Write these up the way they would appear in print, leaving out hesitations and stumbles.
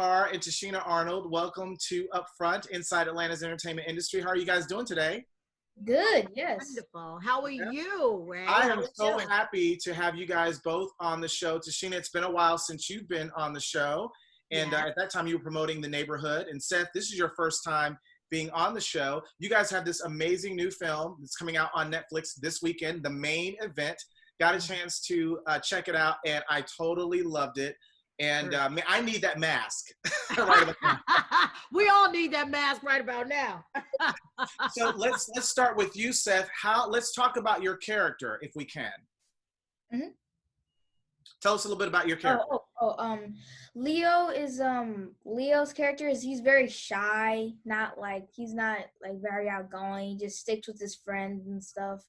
Carr and Tichina Arnold. Welcome to Upfront inside Atlanta's entertainment industry. How are you guys doing today? Good, yes. Wonderful. How are you, Ray? I am so happy to have you guys both on the show. Tichina, it's been a while since you've been on the show. And at that time, you were promoting The Neighborhood. And Seth, this is your first time being on the show. You guys have this amazing new film that's coming out on Netflix this weekend, The Main Event. Got a chance to check it out, and I totally loved it. And I need that mask right about now. We all need that mask right about now. So let's start with you, Seth. Let's talk about your character, if we can. Mm-hmm. Tell us a little bit about your character. Leo is Leo's character is he's very shy. He's not very outgoing. He just sticks with his friends and stuff.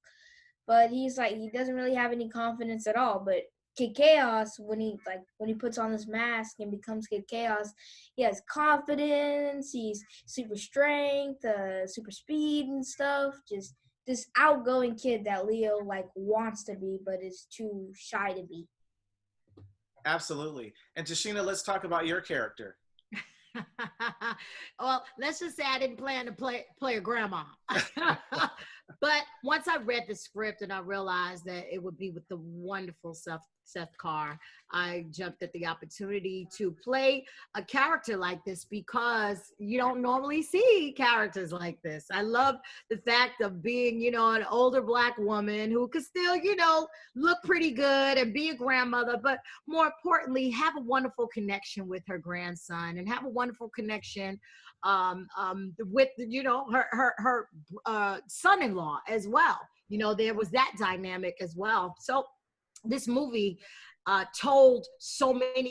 But he doesn't really have any confidence at all. But Kid Chaos, when he puts on this mask and becomes Kid Chaos, he has confidence. He's super strength, super speed and stuff. Just this outgoing kid that Leo wants to be, but is too shy to be. Absolutely. And Tichina, let's talk about your character. Well, let's just say I didn't plan to play a grandma. But once I read the script and I realized that it would be with the wonderful Seth Carr, I jumped at the opportunity to play a character like this because you don't normally see characters like this. I love the fact of being, an older Black woman who could still, look pretty good and be a grandmother, but more importantly, have a wonderful connection with her grandson and have a wonderful connection with her son-in-law as well. There was that dynamic as well. So this movie told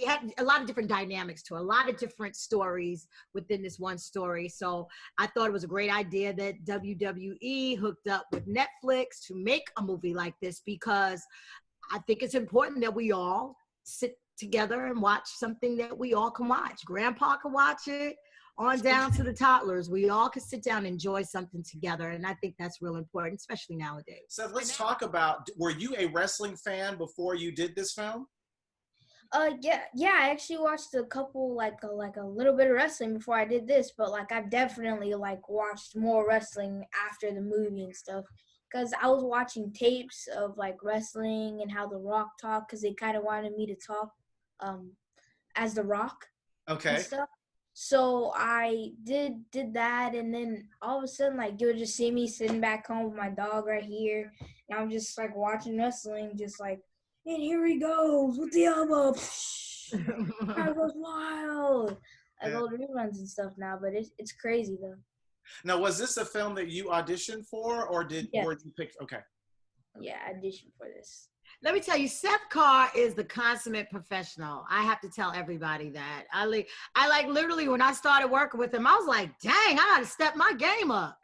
had a lot of different dynamics to it, a lot of different stories within this one story. So I thought it was a great idea that WWE hooked up with Netflix to make a movie like this, because I think it's important that we all sit together and watch something that we all can watch. Grandpa can watch it, on down to the toddlers. We all can sit down and enjoy something together. And I think that's real important, especially nowadays. So let's talk about, were you a wrestling fan before you did this film? Yeah, I actually watched a couple, a little bit of wrestling before I did this, but I've definitely watched more wrestling after the movie and stuff, because I was watching tapes of wrestling and how The Rock talked, because they kind of wanted me to talk as The Rock. Okay. And stuff. So I did that, and then all of a sudden, you'll just see me sitting back home with my dog right here, and I'm just watching wrestling, just and here he goes with the elbow. Crowd goes wild. I go to reruns and stuff now, but it's crazy though. Now, was this a film that you auditioned for, or were you picked? Okay. Yeah, I auditioned for this. Let me tell you, Seth Carr is the consummate professional. I have to tell everybody that. I literally, when I started working with him, I was like, dang, I got to step my game up.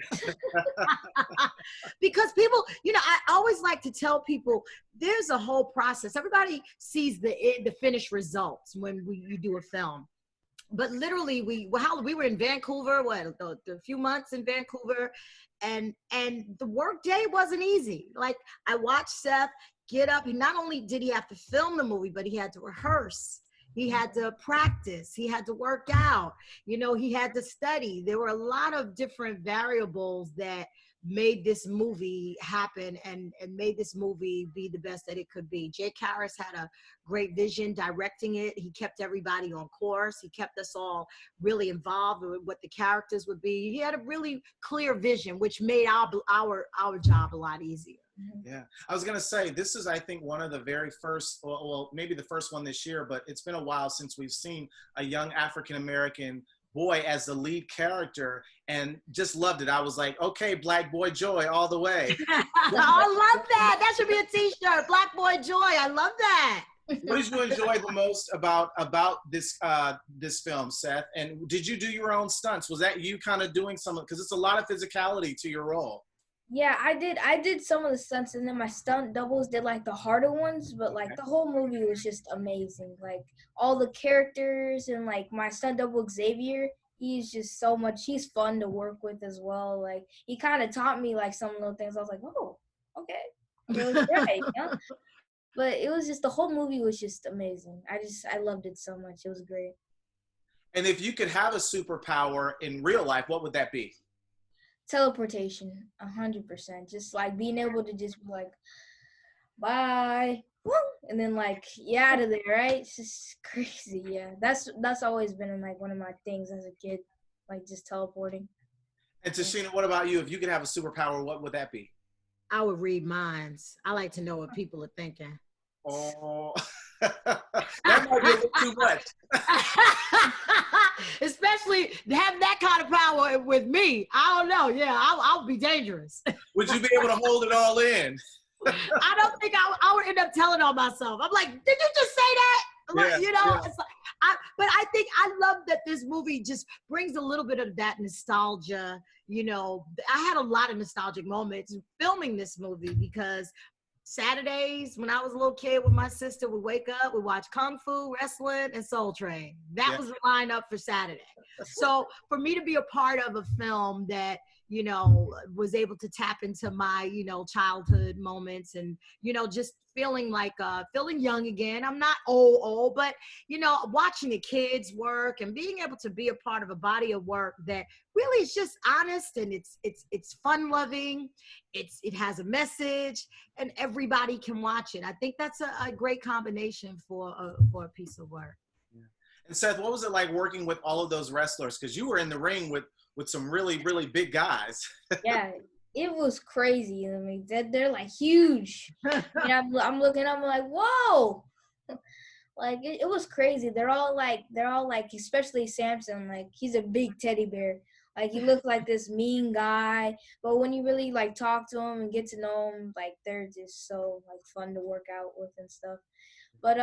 Because people, I always like to tell people there's a whole process. Everybody sees the finished results when you do a film. But literally, we were in Vancouver, a few months in Vancouver, and the work day wasn't easy. I watched Seth get up. Not only did he have to film the movie, but he had to rehearse. He had to practice. He had to work out. He had to study. There were a lot of different variables that made this movie happen and made this movie be the best that it could be. Jake Harris had a great vision directing it. He kept everybody on course. He kept us all really involved with what the characters would be. He had a really clear vision, which made our job a lot easier. Yeah, I was going to say, this is, I think, one of the very first, well, maybe the first one this year, but it's been a while since we've seen a young African-American boy as the lead character, and just loved it. I was like, okay, Black Boy Joy all the way. I love that. That should be a t-shirt, Black Boy Joy. I love that. What did you enjoy the most about this film, Seth? And did you do your own stunts? Was that you kind of doing some, because it's a lot of physicality to your role? Yeah, I did some of the stunts, and then my stunt doubles did the harder ones, but the whole movie was just amazing. All the characters, and my stunt double Xavier, he's just so much, he's fun to work with as well. He kind of taught me some little things. I was like, oh, okay. It was great, But it was just, the whole movie was just amazing. I loved it so much. It was great. And if you could have a superpower in real life, what would that be? Teleportation, 100%. Just like being able to just be like, bye, woo, and then like you're out of there, right? It's just crazy. Yeah, that's always been like one of my things as a kid, like just teleporting. And Tichina, what about you? If you could have a superpower, what would that be? I would read minds. I like to know what people are thinking. Oh, that might be a little too much. Especially have that kind of power with me. I don't know. Yeah, I'll be dangerous. Would you be able to hold it all in? I don't think I would end up telling on myself. I'm like, did you just say that? Like, Yeah, you know, yeah. it's like, but I think I love that this movie just brings a little bit of that nostalgia. You know, I had a lot of nostalgic moments filming this movie because Saturdays when I was a little kid with my sister, we wake up, we watch Kung Fu, wrestling, and Soul Train. That was the lineup for Saturday. So for me to be a part of a film that, you know, was able to tap into my, you know, childhood moments and, you know, just feeling like, feeling young again. I'm not old, but, you know, watching the kids work and being able to be a part of a body of work that really is just honest and it's fun loving. It has a message and everybody can watch it. I think that's a great combination for a piece of work. Yeah. And Seth, what was it like working with all of those wrestlers? Because you were in the ring with some really, really big guys. Yeah, it was crazy. I mean, they're like huge. And I'm looking up, I'm like, whoa. Like it was crazy. They're all like, especially Samson, like he's a big teddy bear. Like he looked like this mean guy, but when you really like talk to him and get to know him, like they're just so like fun to work out with and stuff. But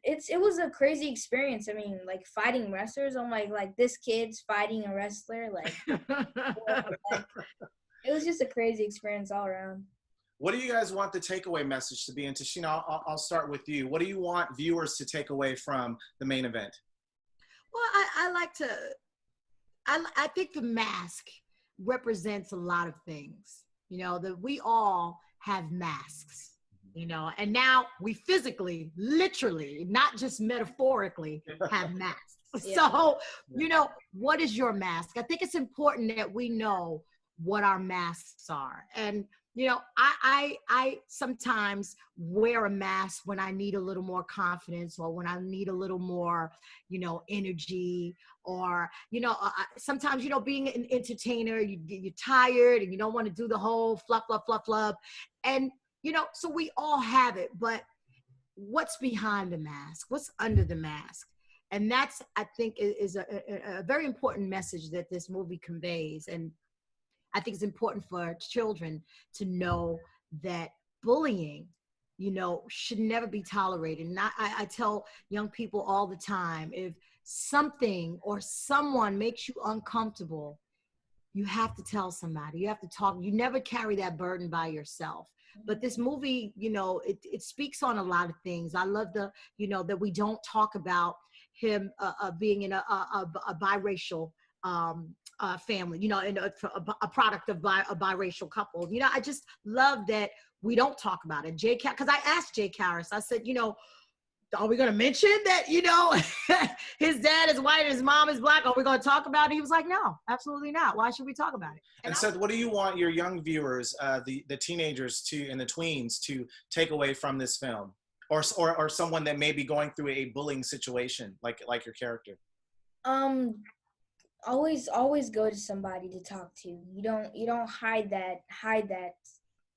it was a crazy experience. I mean, like fighting wrestlers. I'm like this kid's fighting a wrestler. Like, it was just a crazy experience all around. What do you guys want the takeaway message to be? And Tichina, I'll start with you. What do you want viewers to take away from the main event? Well, I think the mask represents a lot of things, you know, that we all have masks, you know, and now we physically, literally, not just metaphorically, have masks. Yeah. So, you know, what is your mask? I think it's important that we know what our masks are. And, you know, I sometimes wear a mask when I need a little more confidence or when I need a little more, you know, energy or, you know, sometimes, you know, being an entertainer, you're tired and you don't want to do the whole fluff. And, you know, so we all have it, but what's behind the mask? What's under the mask? And that's, I think, is a very important message that this movie conveys. And I think it's important for children to know that bullying, you know, should never be tolerated. And I tell young people all the time, if something or someone makes you uncomfortable, you have to tell somebody, you have to talk. You never carry that burden by yourself. But this movie, you know, it speaks on a lot of things. I love you know, that we don't talk about him being in a biracial family, you know, and a product of a biracial couple. You know, I just love that we don't talk about it. Because I asked Jay Karras, I said, you know, are we going to mention that, you know, his dad is white and his mom is black? Are we going to talk about it? He was like, no, absolutely not. Why should we talk about it? And Seth, what do you want your young viewers, the teenagers and the tweens to take away from this film? Or someone that may be going through a bullying situation, like your character? Always go to somebody to talk to. You don't hide that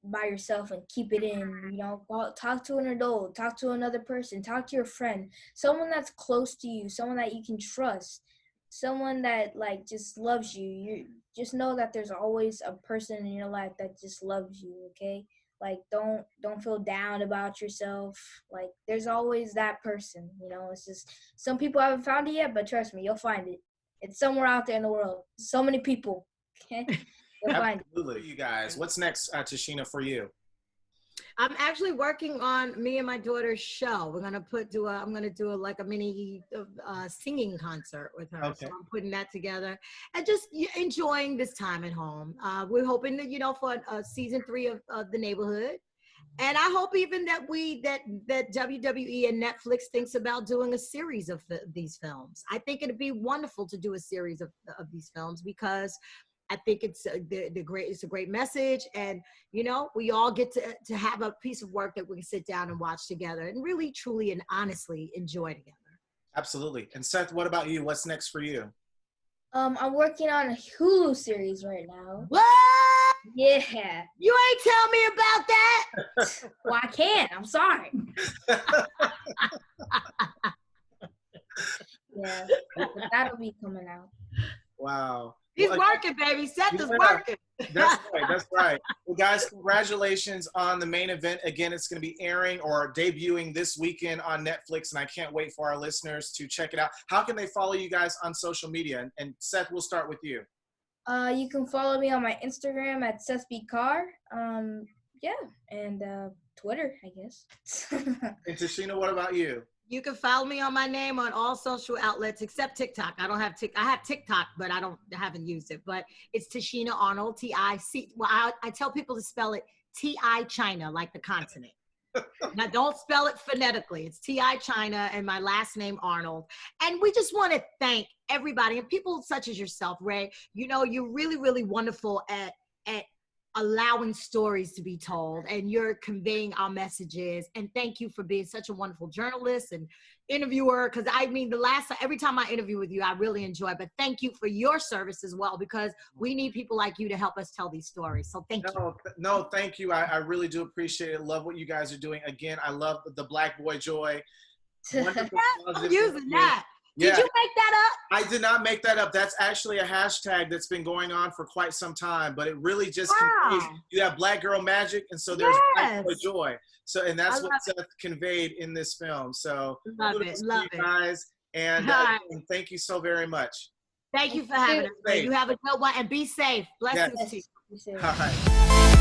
by yourself and keep it in. You know, talk to an adult, talk to another person, talk to your friend, someone that's close to you, someone that you can trust, someone that like just loves you. You just know that there's always a person in your life that just loves you. Okay, like don't feel down about yourself. Like there's always that person. You know, it's just some people haven't found it yet, but trust me, you'll find it. It's somewhere out there in the world. So many people. Okay. Absolutely, you guys. What's next, Tichina, for you? I'm actually working on me and my daughter's show. We're gonna I'm gonna do a mini singing concert with her. Okay. So I'm putting that together and just enjoying this time at home. We're hoping that, you know, for season 3 of The Neighborhood, And I hope even that that WWE and Netflix thinks about doing a series of these films. I think it'd be wonderful to do a series of these films, because I think it's it's a great message, and you know, we all get to have a piece of work that we can sit down and watch together and really, truly, and honestly enjoy together. Absolutely. And Seth, what about you? What's next for you? I'm working on a Hulu series right now. What? Yeah. You ain't tell me about that. Well, I can't. I'm sorry. Yeah, but that'll be coming out. Wow. He's well, working, baby. Seth is yeah, working. That's right. That's right. Well, guys, congratulations on the main event. Again, it's going to be airing or debuting this weekend on Netflix, and I can't wait for our listeners to check it out. How can they follow you guys on social media? And Seth, we'll start with you. You can follow me on my Instagram at Seth Carr. Yeah, and Twitter, I guess. And Tichina, what about you? You can follow me on my name on all social outlets except TikTok. I don't have I have TikTok, but I haven't used it. But it's Tichina Arnold, T-I-C. Well, I tell people to spell it T-I China, like the continent. Now, don't spell it phonetically. It's T-I China and my last name Arnold. And we just want to thank everybody and people such as yourself, Ray. You know, you're really, really wonderful at allowing stories to be told, and you're conveying our messages. And thank you for being such a wonderful journalist and interviewer, because I mean, every time I interview with you, I really enjoy. But thank you for your service as well, because we need people like you to help us tell these stories. So thank you. No, thank you. I really do appreciate it. Love what you guys are doing. Again, I love the Black Boy Joy. I'm using that. Yeah. Did you make that up? I did not make that up. That's actually a hashtag that's been going on for quite some time, but it really just conveys, you have Black girl magic, and so there's Black boy joy. So, and that's what Seth conveyed in this film. So, love it, guys, and thank you so very much. Thank you for having us. You have a good one, and be safe. Blessings to you. All right.